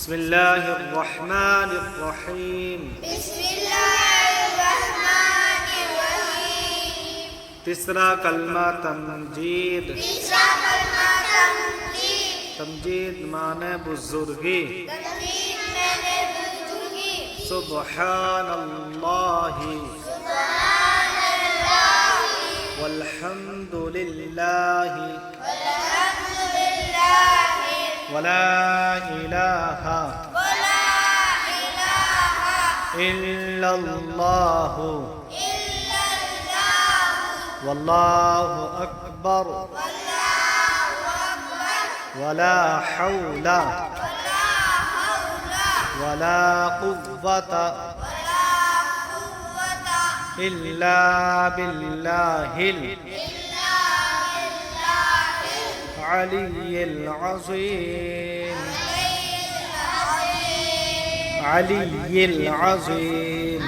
बिस्मिल्लाहिर्रहमानिर्रहीम। तीसरा कलमा तमजीद। तमजीद माने बुजुर्गी। सुब्हानल्लाहि वल्हम्दुलिल्लाहि वला इलाहा इल्लल्लाहु वल्लाहु अकबर वला हौला वला कुव्वता इल्ला बिल्लाहिल अलिय्यिल अज़ीम। अलिय्यिल अज़ीम।